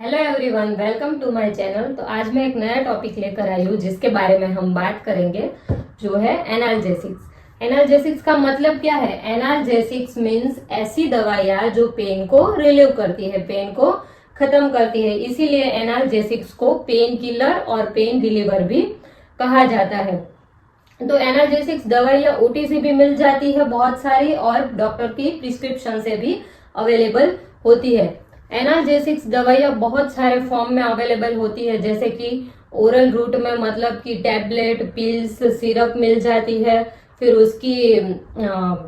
Hello everyone, welcome to my channel. तो आज मैं एक नया टॉपिक लेकर आई हूँ जिसके बारे में हम बात करेंगे, जो है एनाल्जेसिक्स। एनाल्जेसिक्स का मतलब क्या है? एनाल्जेसिक्स मीन्स ऐसी दवाइयाँ जो पेन को रिलीव करती है, पेन को खत्म करती है। इसीलिए एनाल्जेसिक्स को पेन किलर और पेन रिलीवर भी कहा जाता है। तो एनाल्जेसिक्स दवाइयाँ ओटीसी भी मिल जाती है बहुत सारी, और डॉक्टर की प्रिस्क्रिप्शन से भी अवेलेबल होती है। एनाल्जेसिक्स दवाइयाँ बहुत सारे फॉर्म में अवेलेबल होती है, जैसे कि ओरल रूट में, मतलब कि टैबलेट, पिल्स, सिरप मिल जाती है। फिर उसकी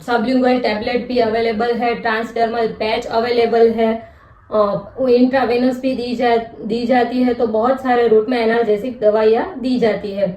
सबलिंगुअल टैबलेट भी अवेलेबल है, ट्रांसडर्मल पैच अवेलेबल है, इंट्रावेनस भी दी जाती है। तो बहुत सारे रूट में एनाल्जेसिक दवाइयाँ दी जाती है।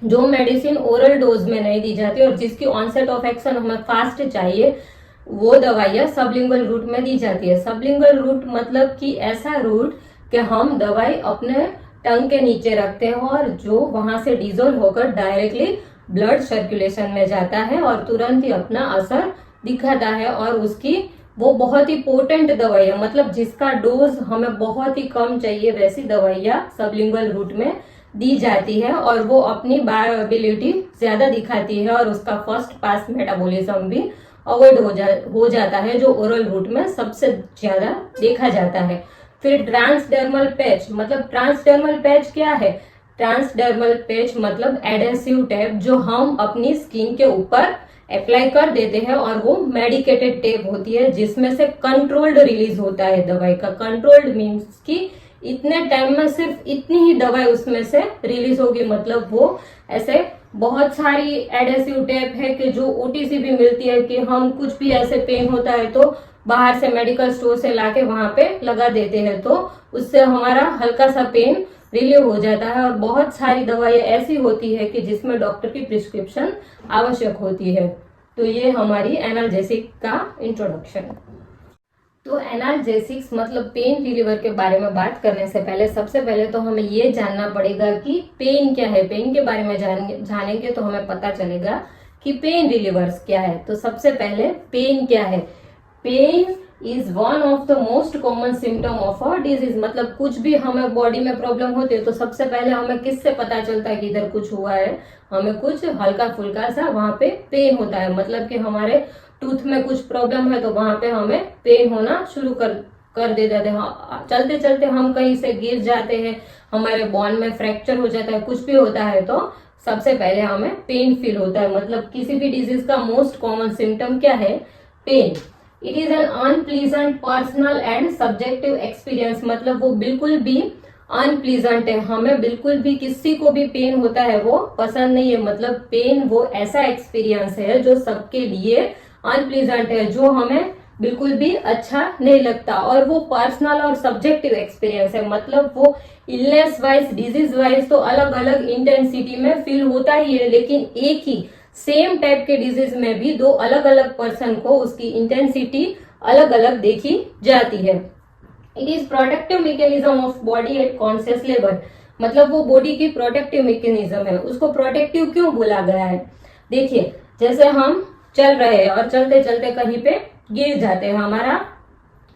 जो मेडिसिन ओरल डोज में नहीं दी जाती और जिसकी ऑनसेट ऑफ एक्शन हमें फास्ट चाहिए, वो दवाइयाँ सबलिंगुअल रूट में दी जाती है। सबलिंगुअल रूट मतलब कि ऐसा रूट कि हम दवाई अपने टंग के नीचे रखते हैं और जो वहां से डिजोल्व होकर डायरेक्टली ब्लड सर्कुलेशन में जाता है और तुरंत ही अपना असर दिखाता है। और उसकी वो बहुत ही पोटेंट दवाई है, मतलब जिसका डोज हमें बहुत ही कम चाहिए, वैसी दवाइयाँ सबलिंगुअल रूट में दी जाती है। और वो अपनी बायोएबिलिटी ज्यादा दिखाती है और उसका फर्स्ट पास मेटाबॉलिज्म भी अवॉइड हो जाता है, जो ओरल रूट में सबसे ज्यादा देखा जाता है। फिर ट्रांसडर्मल पैच, मतलब ट्रांसडर्मल पैच क्या है? ट्रांसडर्मल पैच मतलब एडेसिव टेप जो हम अपनी स्किन के ऊपर अप्लाई कर देते हैं, और वो मेडिकेटेड टेप होती है जिसमें से कंट्रोल्ड रिलीज होता है दवाई का। कंट्रोल्ड मीन्स कि इतने टाइम में सिर्फ इतनी ही दवाई उसमें से रिलीज होगी। मतलब वो ऐसे बहुत सारी एडेसिव टेप है कि जो ओटीसी भी मिलती है, कि हम कुछ भी ऐसे पेन होता है तो बाहर से मेडिकल स्टोर से लाके वहां पे लगा देते हैं, तो उससे हमारा हल्का सा पेन रिलीव हो जाता है। और बहुत सारी दवाइयाँ ऐसी होती है कि जिसमें डॉक्टर की प्रिस्क्रिप्शन आवश्यक होती है। तो ये हमारी एनाल्जेसिक का इंट्रोडक्शन। तो एनाल्जेसिक्स मतलब पेन रिलीवर के बारे में बात करने से पहले सबसे पहले तो हमें ये जानना पड़ेगा कि पेन क्या है। पेन के बारे में जानेंगे तो हमें पता चलेगा कि पेन रिलीवर्स क्या है। तो सबसे पहले पेन क्या है? Pain is one of the most common symptom of a disease. मतलब कुछ भी हमें बॉडी में प्रॉब्लम होती है तो सबसे पहले हमें किससे पता चलता है कि इधर कुछ हुआ है? हमें कुछ हल्का फुल्का सा वहां पे पेन होता है, मतलब कि हमारे टूथ में कुछ प्रॉब्लम है तो वहां पे हमें पेन होना शुरू कर देते हैं। चलते चलते हम कहीं से गिर जाते हैं, हमारे बोन में फ्रैक्चर हो जाता है, कुछ भी होता है तो सबसे पहले हमें पेन फील होता है। मतलब किसी भी डिजीज का मोस्ट कॉमन सिम्टम क्या है? Pain. It is an unpleasant personal and subjective experience. मतलब वो बिल्कुल भी अनप्लीजेंट है, हमें बिल्कुल भी, किसी को भी पेन होता है वो पसंद नहीं है। मतलब पेन वो ऐसा एक्सपीरियंस है जो सबके लिए अनप्लीजेंट है, जो हमें बिल्कुल भी अच्छा नहीं लगता। और वो पर्सनल और सब्जेक्टिव एक्सपीरियंस है, मतलब वो इलनेस वाइज, डिजीज वाइज तो अलग अलग इंटेंसिटी में फील होता ही है, लेकिन एक ही सेम टाइप के डिजीज में भी दो अलग अलग पर्सन को उसकी इंटेंसिटी अलग अलग देखी जाती है। It is protective mechanism of body at conscious level. मतलब वो बॉडी की प्रोटेक्टिव मैकेनिज्म है। उसको प्रोटेक्टिव क्यों बोला गया है? देखिए, जैसे हम चल रहे हैं और चलते चलते कहीं पे गिर जाते हैं, हमारा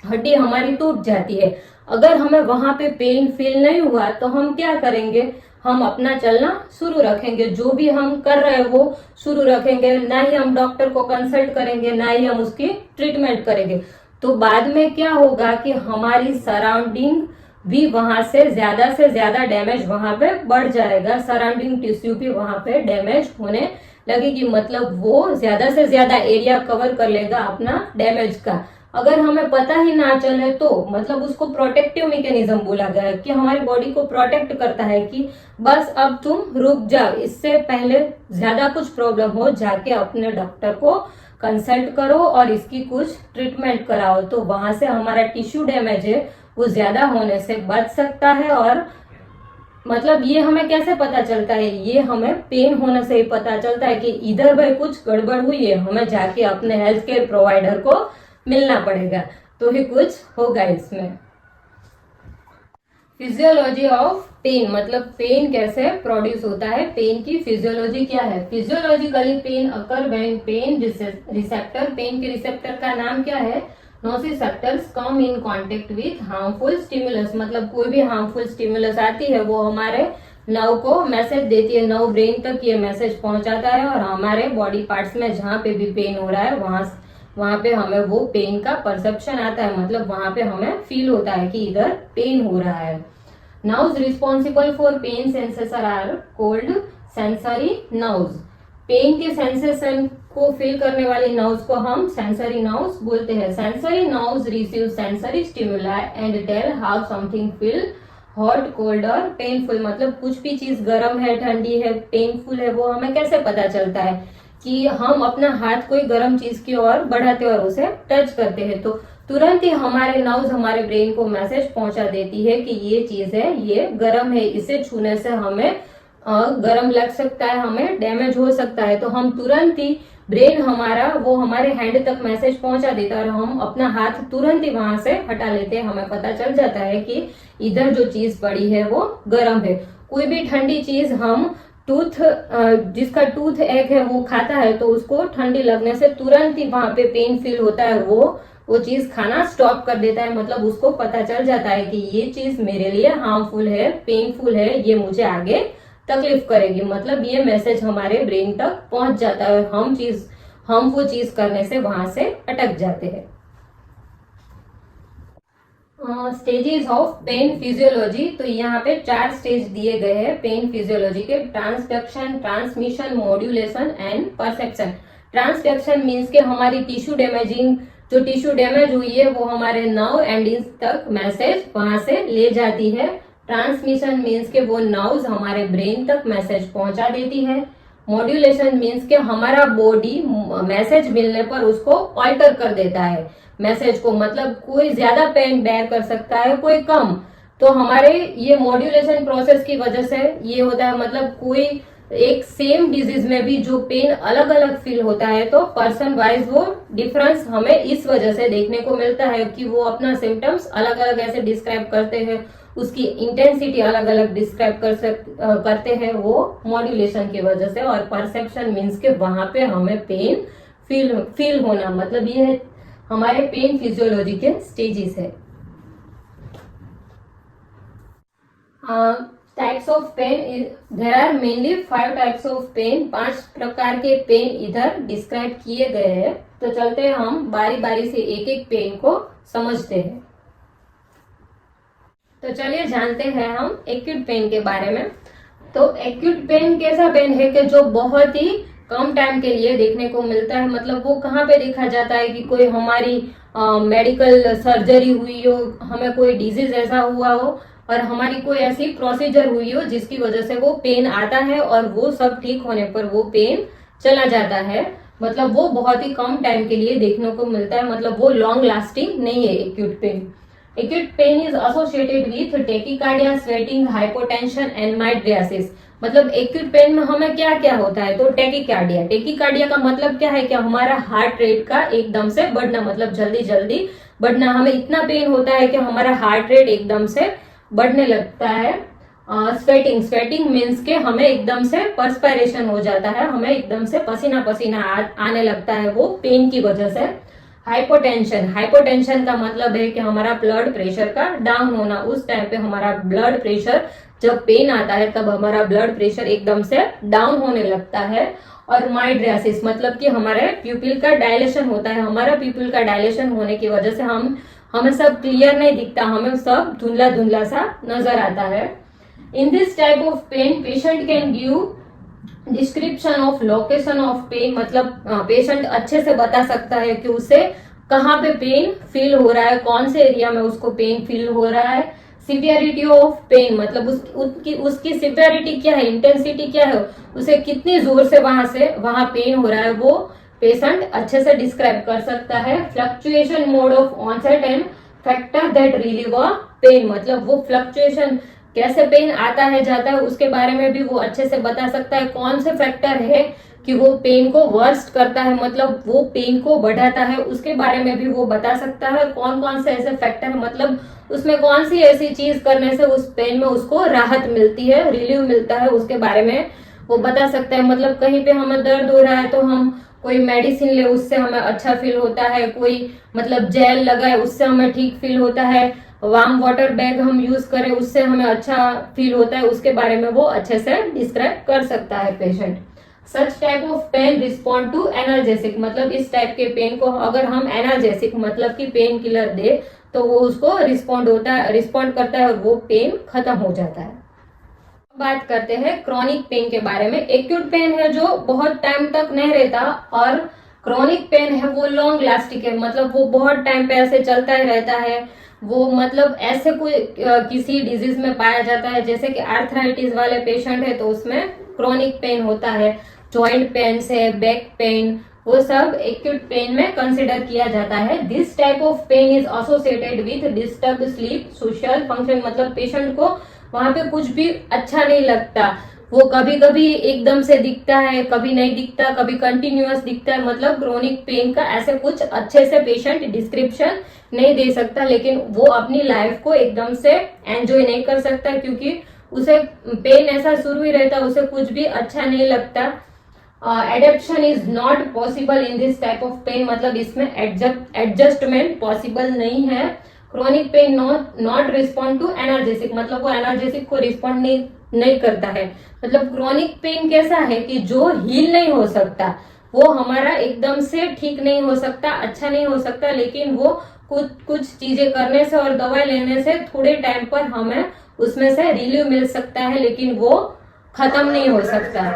हड्डी हमारी टूट जाती है। अगर हमें वहां पे पेन फील नहीं हुआ तो हम क्या करेंगे? हम अपना चलना शुरू रखेंगे, जो भी हम कर रहे हैं वो शुरू रखेंगे। ना ही हम डॉक्टर को कंसल्ट करेंगे, ना ही हम उसकी ट्रीटमेंट करेंगे। तो बाद में क्या होगा कि हमारी सराउंडिंग भी वहां से ज्यादा डैमेज वहां पे बढ़ जाएगा। सराउंडिंग टिश्यू भी वहां पे डैमेज होने लगेगी। मतलब वो ज्यादा से ज्यादा एरिया कवर कर लेगा अपना डैमेज का। अगर हमें पता ही ना चले तो मतलब उसको प्रोटेक्टिव मैकेनिज्म बोला गया है, कि हमारी बॉडी को प्रोटेक्ट करता है कि बस अब तुम रुक जाओ, इससे पहले ज्यादा कुछ प्रॉब्लम हो जाके अपने डॉक्टर को कंसल्ट करो और इसकी कुछ ट्रीटमेंट कराओ। तो वहां से हमारा टिश्यू डैमेज है वो ज्यादा होने से बच सकता है। और मतलब ये हमें कैसे पता चलता है? ये हमें पेन होने से ही पता चलता है कि इधर भाई कुछ गड़बड़ हुई है, हमें जाके अपने हेल्थ केयर प्रोवाइडर को मिलना पड़ेगा, तो ही कुछ होगा इसमें। फिजियोलॉजी ऑफ पेन, मतलब पेन कैसे प्रोड्यूस होता है, पेन की फिजियोलॉजी क्या है? Physiologically pain occur when pain receptor, pain के रिसेप्टर का नाम क्या है? Nociceptors come in contact with harmful stimulus, मतलब कोई भी हार्मफुल स्टिमुलस आती है वो हमारे नर्व को मैसेज देती है, नर्व ब्रेन तक ये मैसेज पहुंचाता है और हमारे बॉडी पार्ट्स में जहां पे भी पेन हो रहा है वहां पे हमें वो पेन का परसेप्शन आता है, मतलब वहां पे हमें फील होता है कि इधर पेन हो रहा है। Nerves responsible for pain sensation are called sensory nerves. Pain के सेंसेशन को फील करने वाली नर्व्स को हम सेंसरी नर्व्स बोलते हैं। Sensory nerves receive sensory stimuli and tell how something feel hot, cold और पेनफुल, मतलब कुछ भी चीज गर्म है, ठंडी है, पेनफुल है, वो हमें कैसे पता चलता है कि हम अपना हाथ कोई गर्म चीज की ओर बढ़ाते और उसे टच करते हैं तो तुरंत ही हमारे नर्व्स हमारे ब्रेन को मैसेज पहुंचा देती है कि ये चीज है, ये गर्म है, इसे छूने से हमें गर्म लग सकता है, हमें डैमेज हो सकता है। तो हम तुरंत ही ब्रेन हमारा वो हमारे हैंड तक मैसेज पहुंचा देता है और हम अपना हाथ तुरंत ही वहां से हटा लेते हैं। हमें पता चल जाता है कि इधर जो चीज पड़ी है वो गर्म है। कोई भी ठंडी चीज हम जिसका टूथ एक है वो खाता है तो उसको ठंडी लगने से तुरंत ही वहां पे पेन फील होता है, वो चीज खाना स्टॉप कर देता है, मतलब उसको पता चल जाता है कि ये चीज मेरे लिए हार्मफुल है, पेनफुल है, ये मुझे आगे तकलीफ करेगी, मतलब ये मैसेज हमारे ब्रेन तक पहुंच जाता है और हम वो चीज करने से वहां से अटक जाते हैं। स्टेजेस ऑफ पेन फिजियोलॉजी, तो यहाँ पे 4 स्टेज दिए गए हैं पेन फिजियोलॉजी के, transduction, transmission, modulation and perception. Transduction means के हमारी टिश्यू डैमेजिंग, जो टिश्यू डैमेज हुई है वो हमारे नर्व एंडिंग्स तक मैसेज वहां से ले जाती है। ट्रांसमिशन मीन्स के वो नर्व्स हमारे ब्रेन तक मैसेज पहुंचा देती है। मॉड्यूलेशन मीन्स के हमारा बॉडी मैसेज मिलने पर उसको ऑल्टर कर देता है मैसेज को, मतलब कोई ज्यादा पेन बेयर कर सकता है, कोई कम। तो हमारे ये मॉड्यूलेशन प्रोसेस की वजह से ये होता है, मतलब कोई एक सेम डिजीज में भी जो पेन अलग अलग फील होता है तो पर्सन वाइज वो डिफरेंस हमें इस वजह से देखने को मिलता है कि वो अपना सिम्टम्स अलग अलग ऐसे डिस्क्राइब करते हैं, उसकी इंटेंसिटी अलग अलग डिस्क्राइब करते हैं वो मॉड्यूलेशन की वजह से। और परसेप्शन मीन्स के वहां पे हमें पेन फील होना, मतलब ये हमारे पेन फिजियोलॉजी के स्टेजेस है। Types of pain, there are mainly 5 types of pain, 5 प्रकार के पेन इधर डिस्क्राइब किए गए हैं। तो चलते हैं हम बारी बारी से एक एक पेन को समझते हैं। तो चलिए जानते हैं हम एक्यूट पेन के बारे में। तो एक्यूट पेन कैसा पेन है कि जो बहुत ही कम टाइम के लिए देखने को मिलता है, मतलब वो कहाँ पे देखा जाता है कि कोई हमारी मेडिकल सर्जरी हुई हो, हमें कोई डिजीज ऐसा हुआ हो और हमारी कोई ऐसी प्रोसीजर हुई हो जिसकी वजह से वो पेन आता है और वो सब ठीक होने पर वो पेन चला जाता है, मतलब वो बहुत ही कम टाइम के लिए देखने को मिलता है, मतलब वो लॉन्ग लास्टिंग नहीं है acute pain. Acute pain is associated with tachycardia, sweating, hypotension and mydriasis। मतलब एक्यूट पेन में हमें क्या क्या होता है, तो टेकिकार्डिया का मतलब क्या है कि हमारा हार्ट रेट का एकदम से बढ़ना, मतलब जल्दी जल्दी बढ़ना, हमें इतना पेन होता है कि हमारा हार्ट रेट एकदम से बढ़ने लगता है। स्वेटिंग मीन्स के हमें एकदम से पर्सपायरेशन हो जाता है, हमें एकदम से पसीना पसीना आने लगता है, वो पेन की वजह से। हाइपोटेंशन का मतलब है कि हमारा ब्लड प्रेशर का डाउन होना, उस टाइम पे हमारा ब्लड प्रेशर, जब पेन आता है तब हमारा ब्लड प्रेशर एकदम से डाउन होने लगता है। और माइड्रियासिस मतलब कि हमारे प्यूपिल का डायलेशन होता है, हमारा प्यूपिल का डायलेशन होने की वजह से हमें सब क्लियर नहीं दिखता, हमें सब धुंधला धुंधला सा नजर आता है। In this type of pain patient can give description of location of pain, मतलब पेशेंट अच्छे से बता सकता है कि उसे कहाँ पे पेन फील हो रहा है, कौन से एरिया में उसको पेन फील हो रहा है। सिवियरिटी ऑफ पेन मतलब उसकी सिवियरिटी क्या है, इंटेंसिटी क्या है, उसे कितनी जोर से वहां पेन हो रहा है, वो पेशेंट अच्छे से डिस्क्राइब कर सकता है। Fluctuation mode of onset and factor that relieve a pain, मतलब वो फ्लक्चुएशन कैसे पेन आता है जाता है उसके बारे में भी वो अच्छे से बता सकता है। कौन से फैक्टर है कि वो पेन को वर्स्ट करता है, मतलब वो पेन को बढ़ाता है, उसके बारे में भी वो बता सकता है। कौन कौन से ऐसे फैक्टर है, मतलब उसमें कौन सी ऐसी चीज करने से उस पेन में उसको राहत मिलती है, रिलीव मिलता है, उसके बारे में वो बता सकता है। मतलब कहीं पे हमें दर्द हो रहा है तो हम कोई मेडिसिन ले उससे हमें अच्छा फील होता है, कोई मतलब जेल लगाए उससे हमें ठीक फील होता है, वार्म वाटर बैग हम यूज करें उससे हमें अच्छा फील होता है, उसके बारे में वो अच्छे से डिस्क्राइब कर सकता है patient. Such type of pain respond to analgesic, मतलब इस टाइप के पेन को अगर हम एनाल्जेसिक मतलब कि पेन किलर दे तो वो उसको रिस्पॉन्ड करता है और वो पेन खत्म हो जाता है। बात करते हैं क्रॉनिक पेन के बारे में। एक्यूट पेन है जो बहुत टाइम तक नहीं रहता, और क्रॉनिक पेन है वो लॉन्ग लास्टिक है, मतलब वो बहुत टाइम पे ऐसे चलता ही रहता है। वो मतलब ऐसे कोई किसी डिजीज में पाया जाता है, जैसे कि आर्थराइटिस वाले पेशेंट है तो उसमें क्रॉनिक पेन होता है, जॉइंट पेन है, बैक पेन, वो सब एक्यूट पेन में कंसिडर किया जाता है। This type of pain is associated with disturbed sleep, social function, मतलब पेशेंट को वहां पे कुछ भी अच्छा नहीं लगता, वो कभी कभी एकदम से दिखता है, कभी नहीं दिखता, कभी कंटिन्यूअस दिखता है। मतलब क्रोनिक पेन का ऐसे कुछ अच्छे से पेशेंट डिस्क्रिप्शन नहीं दे सकता, लेकिन वो अपनी लाइफ को एकदम से एंजॉय नहीं कर सकता, क्योंकि उसे पेन ऐसा शुरू ही रहता, उसे कुछ भी अच्छा नहीं लगता। Adaptation is not possible in this type of pain, मतलब इसमें एडजस्टमेंट पॉसिबल नहीं है। Chronic pain not respond to analgesic, मतलब वो एनाल्जेसिक को रिस्पॉन्ड नहीं करता है। मतलब क्रोनिक पेन कैसा है कि जो हील नहीं हो सकता, वो हमारा एकदम से ठीक नहीं हो सकता, अच्छा नहीं हो सकता, लेकिन वो कुछ चीजें करने से और दवाई लेने से थोड़े टाइम पर हमें उसमें से रिलीव मिल सकता है, लेकिन वो खत्म नहीं हो सकता।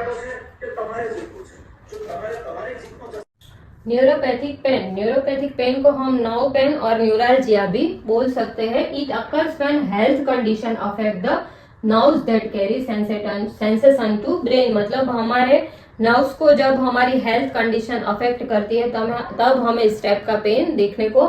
न्यूरोपैथिक पेन को हम नर्व पेन और न्यूरल्जिया भी बोल सकते हैं। It occurs when health condition affect the nerves that carry sensation to brain, मतलब हमारे नर्व्स को जब हमारी हेल्थ कंडीशन अफेक्ट करती है तब हमें इस टाइप का पेन देखने को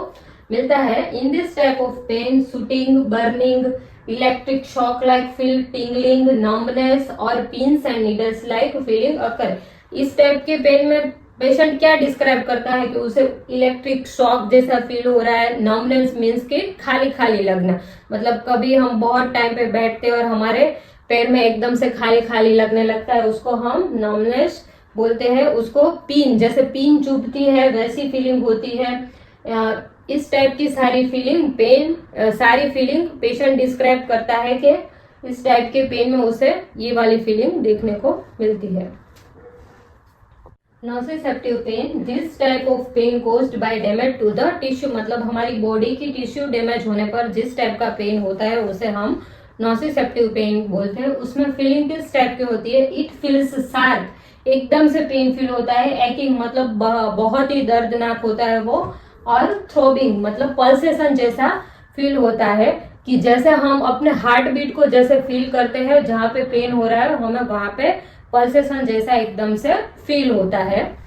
मिलता है। In this type of pain shooting, burning, electric shock like feel, tingling, numbness और pins and needles like feeling occur. इस टाइप के पेन में पेशेंट क्या डिस्क्राइब करता है कि उसे इलेक्ट्रिक शॉक जैसा फील हो रहा है, नंबनेस मीन्स के खाली खाली लगना, मतलब कभी हम बहुत टाइम पे बैठते और हमारे पैर में एकदम से खाली खाली लगने लगता है, उसको हम नंबनेस बोलते हैं। उसको पिन, जैसे पिन चुभती है वैसी फीलिंग होती है। इस टाइप की सारी फीलिंग पेशेंट डिस्क्राइब करता है कि इस टाइप के पेन में उसे ये वाली फीलिंग देखने को मिलती है। Nociceptive pain, this type of pain caused by damage to the tissue, मतलब हमारी बॉडी की टिश्यू डैमेज होने पर जिस टाइप का पेन होता है उसे हम नोसिसेप्टिव पेन बोलते हैं। उसमें फीलिंग किस टाइप की होती है? इट फील्स शार्प, एकदम से पेन फील होता है। एकिंग, मतलब बहुत ही दर्दनाक होता है वो। और थ्रोबिंग, मतलब पल्सेशन जैसा फील होता है, कि जैसे हम अपने हार्ट बीट को जैसे फील करते हैं, जहां पे पेन हो रहा है हमें वहां पे पल्सेशन जैसा एकदम से फील होता है।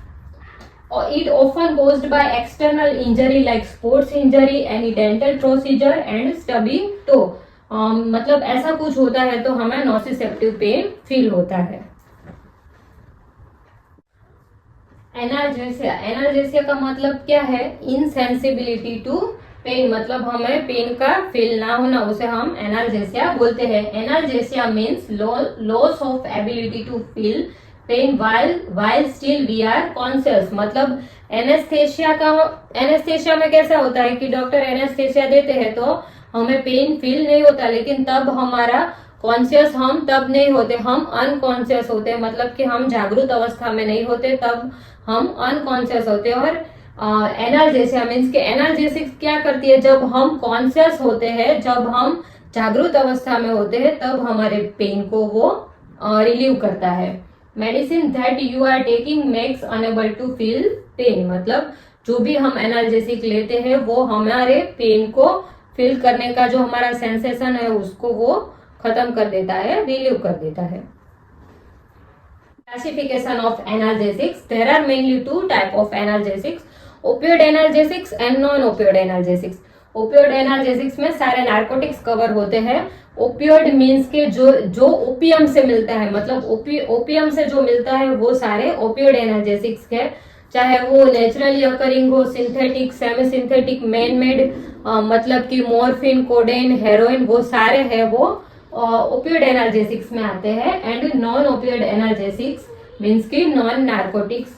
और it often caused by external injury like sports injury, any dental procedure and stubbing toe, मतलब ऐसा कुछ होता है तो हमें नोसिसेप्टिव पेन फील होता है। एनाल्जेसिया का मतलब क्या है? इनसेंसिबिलिटी टू पेन, मतलब हमें पेन का फील ना होना, उसे हम एनाल्जेसिया बोलते हैं। Analgesia means loss of ability to feel pain while still we are conscious, मतलब एनेस्थेशिया में कैसा होता है कि डॉक्टर एनेस्थेशिया देते हैं तो हमें पेन फील नहीं होता, लेकिन तब हमारा कॉन्शियस हम तब नहीं होते, हम अनकॉन्शियस होते हैं, मतलब कि हम जागरूक अवस्था में नहीं होते, तब हम अनकॉन्शियस होते हैं। और एनाल्जेसिया मीन्स के एनाल्जेसिक्स क्या करती है? जब हम कॉन्शियस होते हैं, जब हम जागरूक अवस्था में होते हैं, तब हमारे पेन को वो रिलीव करता है। Medicine that you are taking makes unable to feel pain, मतलब जो भी हम एनाल्जेसिक लेते हैं वो हमारे पेन को फील करने का जो हमारा सेंसेशन है उसको वो खत्म कर देता है, रिलीव कर देता है। Classification of analgesics. There are mainly two type of analgesics: opioid analgesics and non-opioid analgesics. Opioid analgesics में सारे नार्कोटिक्स कवर होते हैं। ओपियोइड मीन्स के जो ओपियम से मिलता है, मतलब ओपियम से जो मिलता है वो सारे ओपियोइड एनाल्जेसिक्स है, चाहे वो नेचुरली अकरिंग हो, synthetic, semi synthetic, man made, मतलब कि मॉर्फिन, कोडेन, हेरोइन, वो सारे है वो ओपियोइड एनाल्जेसिक्स में आते हैं। And non opioid analgesics means की नॉन नार्कोटिक्स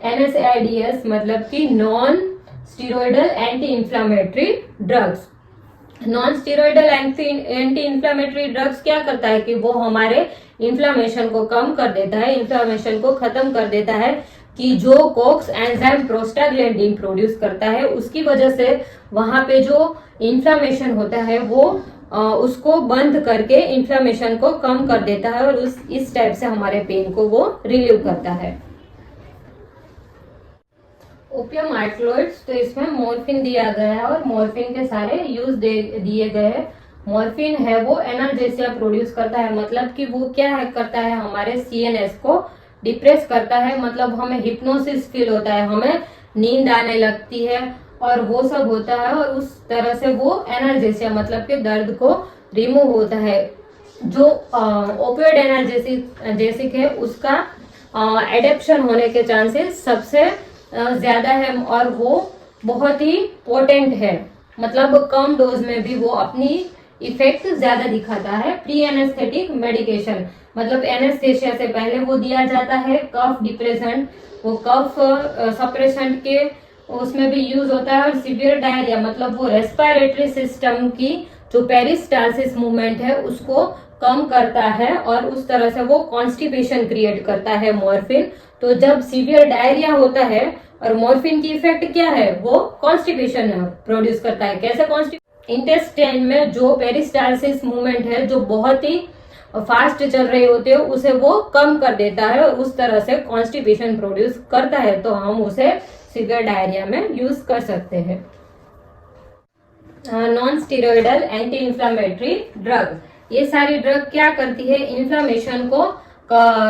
NSAIDs मतलब कि non steroidal anti inflammatory drugs. Non steroidal anti inflammatory drugs क्या करता है कि वो हमारे इन्फ्लामेशन को कम कर देता है, इन्फ्लामेशन को खत्म कर देता है, कि जो कोक्स एंजाइम प्रोस्टाग्लैंडिन प्रोड्यूस करता है उसकी वजह से वहां पे जो इन्फ्लामेशन होता है वो उसको बंद करके इन्फ्लामेशन को कम कर देता है और इस टाइप से हमारे पेन को वो रिलीव करता है। ओपियम आर्टलॉइड्स, तो इसमें मॉर्फिन दिया गया है और मॉर्फिन के सारे यूज दिए गए हैं। मॉर्फिन है वो एनाल्जेसिया प्रोड्यूस करता है, मतलब कि वो क्या है करता है, हमारे CNS को डिप्रेस करता है, मतलब हमें हिप्नोसिस फील होता है, हमें नींद आने लगती है और वो सब होता है, और उस तरह से वो एनाल्जेसिया मतलब कि दर्द को रिमूव होता है। जो ओपियोइड एनाल्जेसिक है उसका एडेप्शन होने के चांसेस सबसे ज्यादा है और वो बहुत ही पोटेंट है, मतलब कम डोज में भी वो अपनी इफेक्ट ज्यादा दिखाता है। प्री एनेस्थेटिक मेडिकेशन मतलब एनेस्थेशिया से पहले वो दिया जाता है। कफ डिप्रेसेंट, वो कफ सप्रेसेंट के उसमें भी यूज होता है। और सीवियर डायरिया मतलब वो रेस्पिरेटरी सिस्टम की जो पेरिस्टालसिस मूवमेंट है उसको कम करता है और उस तरह से वो कॉन्स्टिपेशन क्रिएट करता है मॉर्फिन। तो जब सीवियर डायरिया होता है और मॉर्फिन की इफेक्ट क्या है, वो कॉन्स्टिपेशन प्रोड्यूस करता है। कैसे कॉन्स्टिपेशन, इंटेस्टाइन में जो पेरिस्टालसिस मूवमेंट है जो बहुत ही फास्ट चल रहे होते हैं उसे वो कम कर देता है और उस तरह से कॉन्स्टिपेशन प्रोड्यूस करता है, तो हम उसे सीवियर डायरिया में यूज कर सकते हैं। Non steroidal anti inflammatory drug, ये सारी ड्रग क्या करती है, इन्फ्लामेशन को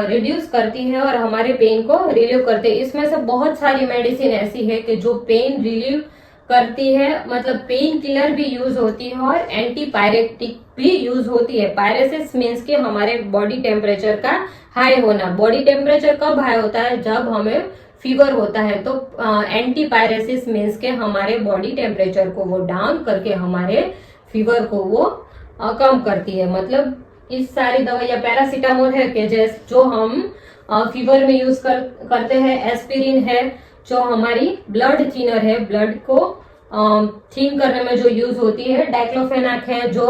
रिड्यूस करती है और हमारे पेन को रिलीव करते हैं। इसमें से बहुत सारी मेडिसिन ऐसी है कि जो पेन रिलीव करती है, मतलब पेन किलर भी यूज होती है और एंटीपायरेटिक भी यूज होती है। पायरेसिस मीन्स कि हमारे बॉडी टेम्परेचर का हाई होना। बॉडी टेम्परेचर कब हाई होता है, जब हमें फीवर होता है, तो एंटीपायरेसिस मीन्स के हमारे बॉडी टेम्परेचर को वो डाउन करके हमारे फीवर को वो कम करती है। मतलब इस सारी दवाइयां, पैरासीटामोल है कि जैसे जो हम फीवर में यूज करते हैं, एस्पिरिन है जो हमारी ब्लड थिनर है, ब्लड को थिन करने में जो यूज होती है, डाइक्लोफेनाक है जो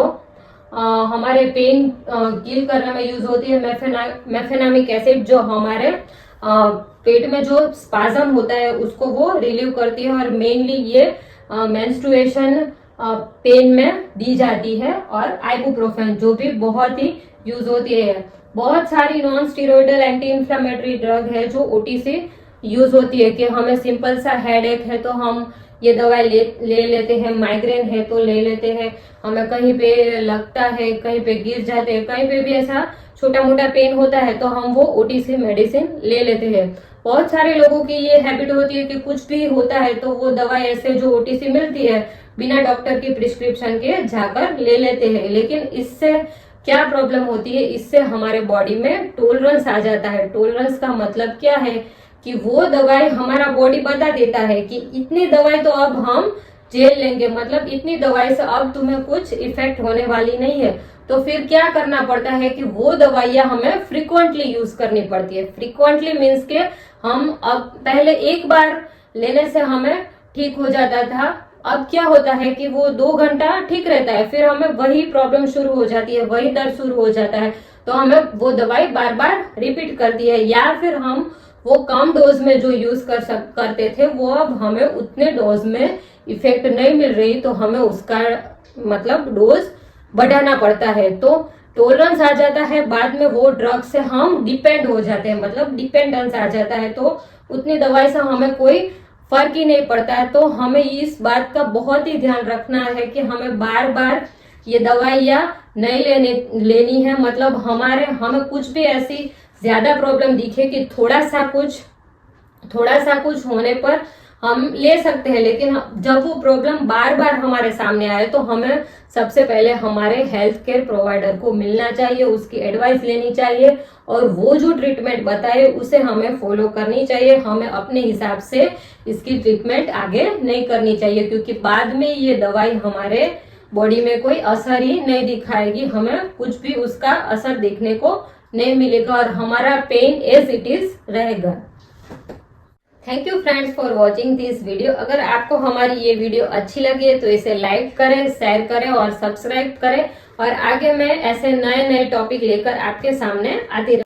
हमारे पेन किल करने में यूज होती है, मेफेनामिक एसिड जो हमारे पेट में जो स्पाज्म होता है उसको वो रिलीव करती है और मेनली ये मेंस्ट्रुएशन पेन में दी जाती है। और आइबुप्रोफेन जो भी बहुत ही यूज होती है। बहुत सारी non steroidal anti inflammatory drug है जो ओटीसी यूज होती है कि हमें सिंपल सा हेडेक है तो हम ये दवाई ले लेते हैं, माइग्रेन है तो ले लेते हैं, हमें कहीं पे लगता है, कहीं पे गिर जाते हैं, कहीं पे भी ऐसा छोटा मोटा पेन होता है तो हम वो ओटीसी मेडिसिन ले लेते हैं। बहुत सारे लोगों की ये हैबिट होती है कि कुछ भी होता है तो वो दवाई ऐसे जो ओटीसी मिलती है बिना डॉक्टर की प्रिस्क्रिप्शन के जाकर ले लेते हैं। लेकिन इससे क्या प्रॉब्लम होती है, इससे हमारे बॉडी में टॉलरेंस आ जाता है। टॉलरेंस का मतलब क्या है कि वो दवाई हमारा बॉडी बता देता है कि इतनी दवाई तो अब हम झेल लेंगे, मतलब इतनी दवाई से अब तुम्हें कुछ इफेक्ट होने वाली नहीं है। तो फिर क्या करना पड़ता है कि वो दवाइयां हमें फ्रीक्वेंटली यूज करनी पड़ती है। फ्रीक्वेंटली मीन्स के हम अब पहले एक बार लेने से हमें ठीक हो जाता था, अब क्या होता है कि वो 2 घंटा ठीक रहता है, फिर हमें वही प्रॉब्लम शुरू हो जाती है, वही दर्द शुरू हो जाता है, तो हमें वो दवाई बार बार रिपीट करती है। या फिर हम वो कम डोज में जो यूज करते थे वो अब हमें उतने डोज में इफेक्ट नहीं मिल रही, तो हमें उसका मतलब डोज बढ़ाना पड़ता है। तो टॉलरेंस आ जाता है, बाद में वो ड्रग से हम डिपेंड हो जाते हैं, मतलब डिपेंडेंस आ जाता है, तो उतनी दवाई से हमें कोई फर्क ही नहीं पड़ता है। तो हमें इस बात का बहुत ही ध्यान रखना है कि हमें बार बार ये दवाइयां नहीं लेनी है। मतलब हमें कुछ भी ऐसी ज्यादा प्रॉब्लम दिखे कि थोड़ा सा कुछ होने पर हम ले सकते हैं, लेकिन जब वो प्रॉब्लम बार बार हमारे सामने आए तो हमें सबसे पहले हमारे हेल्थ केयर प्रोवाइडर को मिलना चाहिए, उसकी एडवाइस लेनी चाहिए और वो जो ट्रीटमेंट बताए उसे हमें फॉलो करनी चाहिए। हमें अपने हिसाब से इसकी ट्रीटमेंट आगे नहीं करनी चाहिए, क्योंकि बाद में ये दवाई हमारे बॉडी में कोई असर ही नहीं दिखाएगी, हमें कुछ भी उसका असर देखने को नहीं मिलेगा और हमारा पेन एज इट इज रहेगा। Thank you friends for watching this video. अगर आपको हमारी ये वीडियो अच्छी लगी है तो इसे लाइक करें, शेयर करें और सब्सक्राइब करें, और आगे मैं ऐसे नए नए टॉपिक लेकर आपके सामने आती